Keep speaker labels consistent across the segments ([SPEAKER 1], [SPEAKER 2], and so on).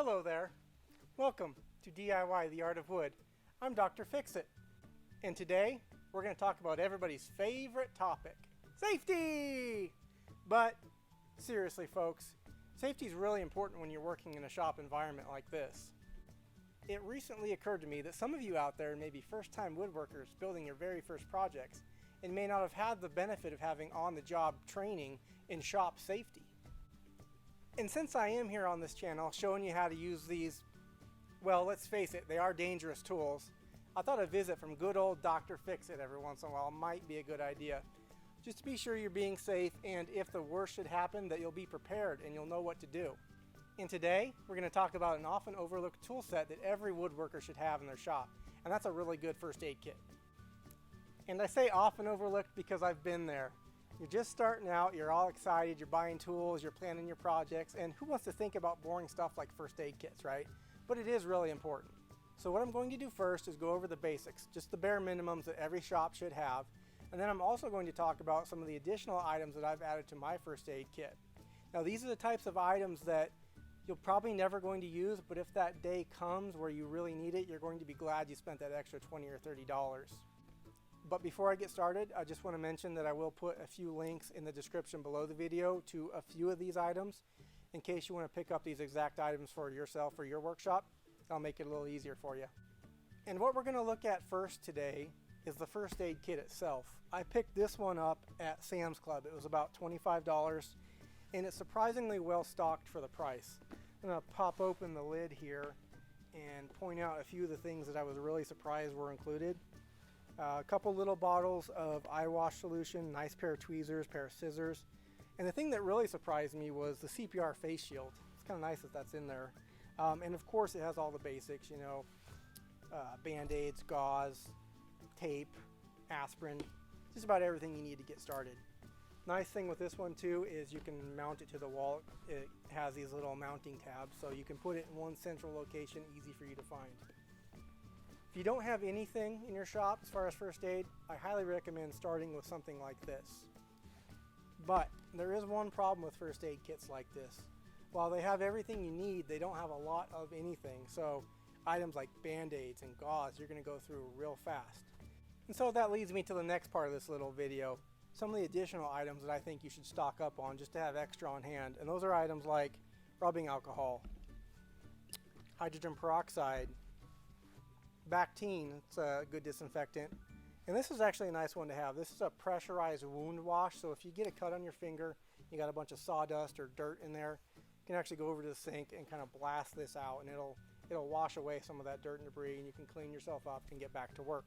[SPEAKER 1] Hello there. Welcome to DIY The Art of Wood. I'm Dr. Fix-It. And today we're going to talk about everybody's favorite topic, safety! But seriously folks, safety is really important when you're working in a shop environment like this. It recently occurred to me that some of you out there may be first-time woodworkers building your very first projects and may not have had the benefit of having on-the-job training in shop safety. And since I am here on this channel showing you how to use these, well, let's face it, they are dangerous tools, I thought a visit from good old Dr. Fix-It every once in a while might be a good idea. Just to be sure you're being safe, and if the worst should happen, that you'll be prepared and you'll know what to do. And today, we're going to talk about an often overlooked tool set that every woodworker should have in their shop, and that's a really good first aid kit. And I say often overlooked because I've been there. You're just starting out, you're all excited, you're buying tools, you're planning your projects, and who wants to think about boring stuff like first aid kits, right? But it is really important. So what I'm going to do first is go over the basics, just the bare minimums that every shop should have, and then I'm also going to talk about some of the additional items that I've added to my first aid kit. Now these are the types of items that you're probably never going to use, but if that day comes where you really need it, you're going to be glad you spent that extra $20 or $30. But before I get started, I just want to mention that I will put a few links in the description below the video to a few of these items in case you want to pick up these exact items for yourself or your workshop. I'll make it a little easier for you. And what we're going to look at first today is the first aid kit itself. I picked this one up at Sam's Club. It was about $25 and it's surprisingly well stocked for the price. I'm going to pop open the lid here and point out a few of the things that I was really surprised were included. A couple little bottles of Eyewash solution, nice pair of tweezers, pair of scissors. And the thing that really surprised me was the CPR face shield. It's kind of nice that that's in there. And of course it has all the basics, you know, bandaids, gauze, tape, aspirin, just about everything you need to get started. Nice thing with this one too is you can mount it to the wall. It has these little mounting tabs, so you can put it in one central location, easy for you to find. If you don't have anything in your shop as far as first aid, I highly recommend starting with something like this. But there is one problem with first aid kits like this. While they have everything you need, they don't have a lot of anything. So items like band-aids and gauze, you're going to go through real fast. And so that leads me to the next part of this little video. Some of the additional items that I think you should stock up on just to have extra on hand. And those are items like rubbing alcohol, hydrogen peroxide, Bactine, it's a good disinfectant. And this is actually a nice one to have. This is a pressurized wound wash, so if you get a cut on your finger, you got a bunch of sawdust or dirt in there, you can actually go over to the sink and kind of blast this out, and it'll wash away some of that dirt and debris, and you can clean yourself up and get back to work.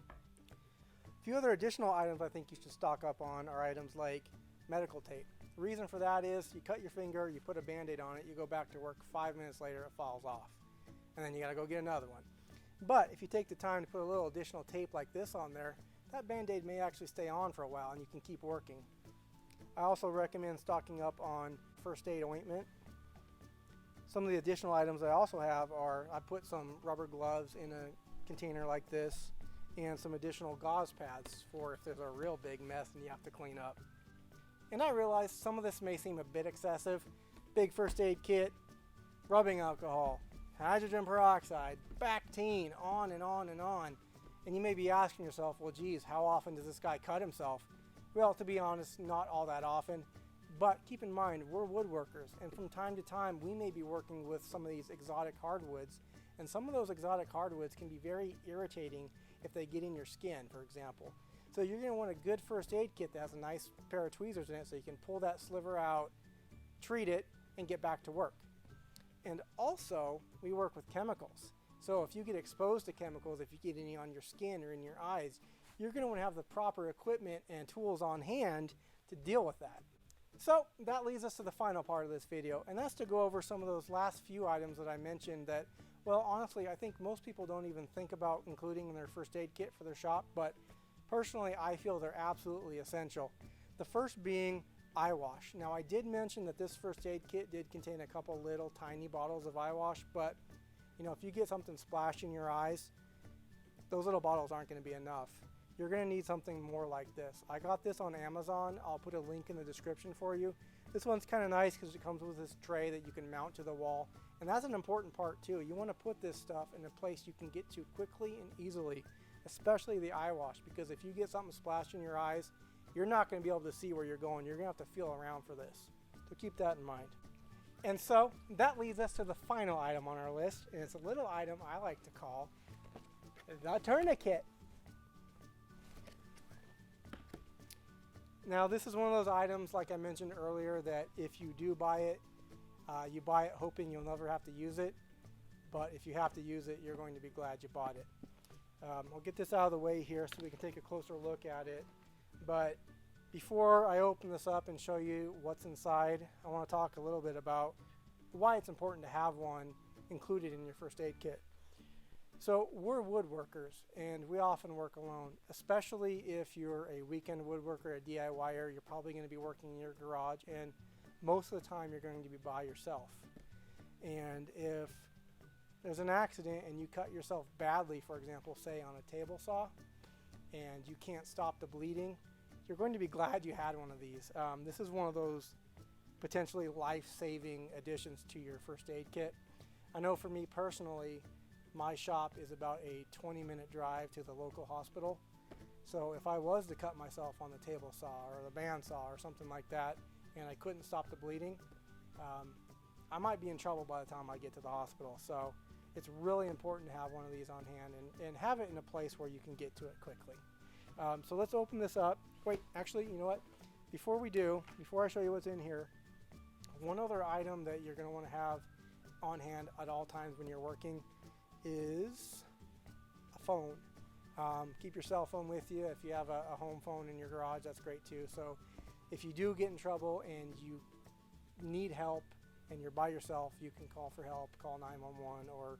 [SPEAKER 1] A few other additional items I think you should stock up on are items like medical tape. The reason for that is you cut your finger, you put a band-aid on it, you go back to work, 5 minutes later it falls off, and then you got to go get another one. But if you take the time to put a little additional tape like this on there, that band-aid may actually stay on for a while and you can keep working. I also recommend stocking up on first aid ointment. Some of the additional items I also have are, I put some rubber gloves in a container like this and some additional gauze pads for if there's a real big mess and you have to clean up. And I realize some of this may seem a bit excessive. Big first aid kit, rubbing alcohol, hydrogen peroxide, Bactine, on and on and on. And you may be asking yourself, well geez, how often does this guy cut himself? Well, to be honest, not all that often. But keep in mind, we're woodworkers, and from time to time we may be working with some of these exotic hardwoods, and some of those exotic hardwoods can be very irritating if they get in your skin, for example. So you're going to want a good first aid kit that has a nice pair of tweezers in it so you can pull that sliver out, treat it, and get back to work. And also, we work with chemicals. So if you get exposed to chemicals, if you get any on your skin or in your eyes, you're going to want to have the proper equipment and tools on hand to deal with that. So that leads us to the final part of this video, and that's to go over some of those last few items that I mentioned that, well, honestly, I think most people don't even think about including in their first aid kit for their shop, but personally, I feel they're absolutely essential. The first being Eyewash. Now I did mention that this first aid kit did contain a couple little tiny bottles of Eyewash, but you know, if you get something splashed in your eyes, those little bottles aren't going to be enough. you're going to need something more like this. I got this on Amazon. I'll put a link in the description for you. This one's kind of nice because it comes with this tray that you can mount to the wall. And that's an important part too. You want to put this stuff in a place you can get to quickly and easily, especially the Eyewash, because if you get something splashed in your eyes, you're not going to be able to see where you're going. You're going to have to feel around for this. So keep that in mind. And so that leads us to the final item on our list, and it's a little item I like to call the tourniquet. Now this is one of those items, like I mentioned earlier, that if you do buy it, you buy it hoping you'll never have to use it, but if you have to use it, you're going to be glad you bought it. I'll get this out of the way here so we can take a closer look at it. But before I open this up and show you what's inside, I want to talk a little bit about why it's important to have one included in your first aid kit. So we're woodworkers, and we often work alone, especially if you're a weekend woodworker, a DIYer. You're probably going to be working in your garage, and most of the time you're going to be by yourself. And if there's an accident and you cut yourself badly, for example, say on a table saw, and you can't stop the bleeding, you're going to be glad you had one of these. This is one of those potentially life-saving additions to your first aid kit. I know for me personally, my shop is about a 20-minute drive to the local hospital. So if I was to cut myself on the table saw or the bandsaw or something like that, and I couldn't stop the bleeding, I might be in trouble by the time I get to the hospital. So it's really important to have one of these on hand and have it in a place where you can get to it quickly. So let's open this up. Wait, actually, you know what? Before I show you what's in here, one other item that you're going to want to have on hand at all times when you're working is a phone. Keep your cell phone with you. If you have a home phone in your garage, that's great too. So if you do get in trouble and you need help and you're by yourself, you can call for help, call 911, or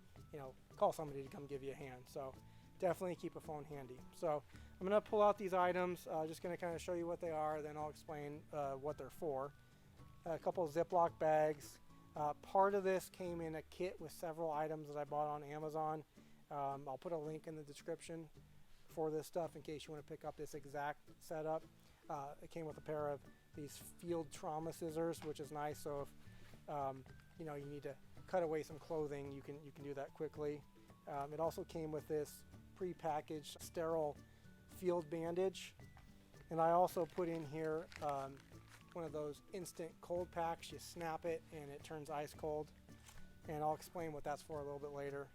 [SPEAKER 1] call somebody to come give you a hand. So definitely keep a phone handy. So I'm going to pull out these items, just going to kind of show you what they are, then I'll explain what they're for. A couple of Ziploc bags. Part of this came in a kit with several items that I bought on Amazon. I'll put a link in the description for this stuff in case you want to pick up this exact setup. It came with a pair of these field trauma scissors, which is nice. So if you need to cut away some clothing, you can do that quickly. It also came with this pre-packaged sterile field bandage, and I also put in here one of those instant cold packs. You snap it and it turns ice cold, and I'll explain what that's for a little bit later.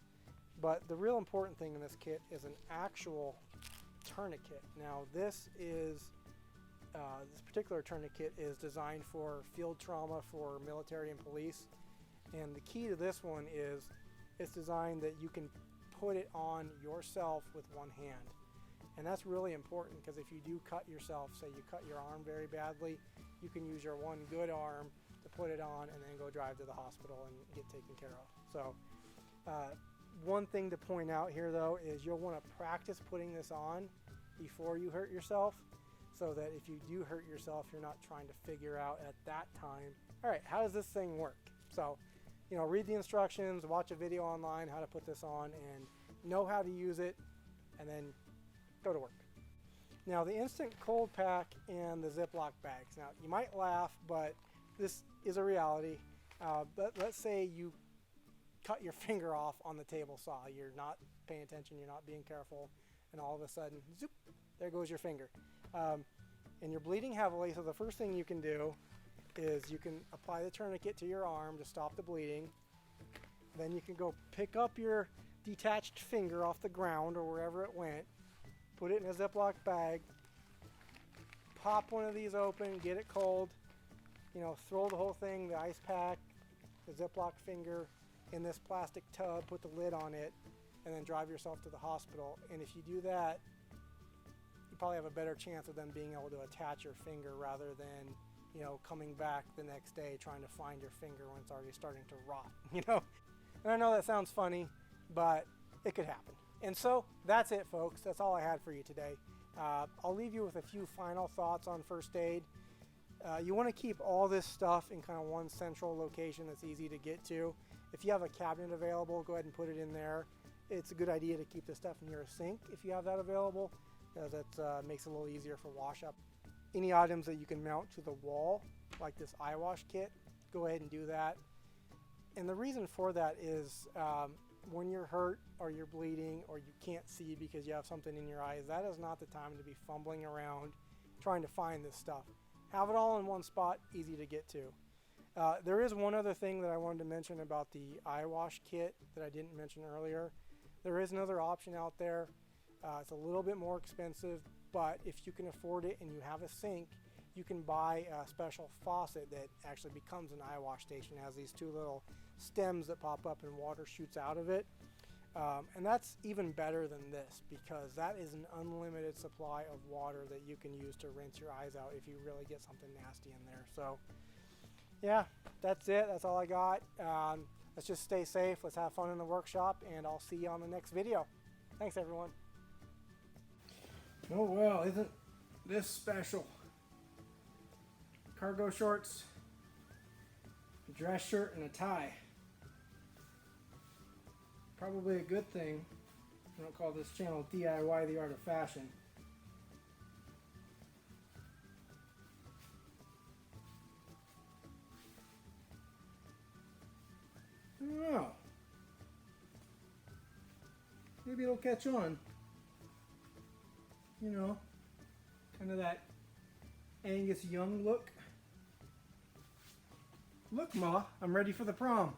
[SPEAKER 1] But the real important thing in this kit is an actual tourniquet. Now this particular tourniquet is designed for field trauma for military and police, and the key to this one is it's designed that you can put it on yourself with one hand. And that's really important because if you do cut yourself, say you cut your arm very badly, you can use your one good arm to put it on and then go drive to the hospital and get taken care of. So one thing to point out here though is you'll want to practice putting this on before you hurt yourself, so that if you do hurt yourself, you're not trying to figure out at that time, all right, how does this thing work? So read the instructions, watch a video online how to put this on, and know how to use it, and then go to work. Now the instant cold pack and the Ziploc bags. Now you might laugh, but this is a reality. But let's say you cut your finger off on the table saw. You're not paying attention, you're not being careful, and all of a sudden, zoop, there goes your finger. And you're bleeding heavily, so the first thing you can do is you can apply the tourniquet to your arm to stop the bleeding. Then you can go pick up your detached finger off the ground or wherever it went, put it in a Ziploc bag, pop one of these open, get it cold, throw the whole thing, the ice pack, the Ziploc finger, in this plastic tub, put the lid on it, and then drive yourself to the hospital. And if you do that, you probably have a better chance of them being able to attach your finger rather than coming back the next day trying to find your finger when it's already starting to rot. And I know that sounds funny, but it could happen. And so that's it, folks. That's all I had for you today. I'll leave you with a few final thoughts on first aid. You want to keep all this stuff in kind of one central location that's easy to get to. If you have a cabinet available, go ahead and put it in there. It's a good idea to keep the stuff near a sink if you have that available. as it makes it a little easier for wash up. Any items that you can mount to the wall, like this Eyewash kit, go ahead and do that. And the reason for that is when you're hurt or you're bleeding or you can't see because you have something in your eyes, that is not the time to be fumbling around trying to find this stuff. Have it all in one spot, easy to get to. There is one other thing that I wanted to mention about the Eyewash kit that I didn't mention earlier. There is another option out there. It's a little bit more expensive, but if you can afford it and you have a sink, you can buy a special faucet that actually becomes an Eyewash station. It has these two little stems that pop up and water shoots out of it. And that's even better than this, because that is an unlimited supply of water that you can use to rinse your eyes out if you really get something nasty in there. So yeah, that's it. That's all I got. Let's just stay safe. Let's have fun in the workshop, and I'll see you on the next video. Thanks, everyone. Oh well, isn't this special? Cargo shorts, a dress shirt, and a tie. Probably a good thing I don't call this channel DIY the Art of Fashion. I don't know. Maybe it'll catch on. You know, kind of that Angus Young look. Look, Ma, I'm ready for the prom.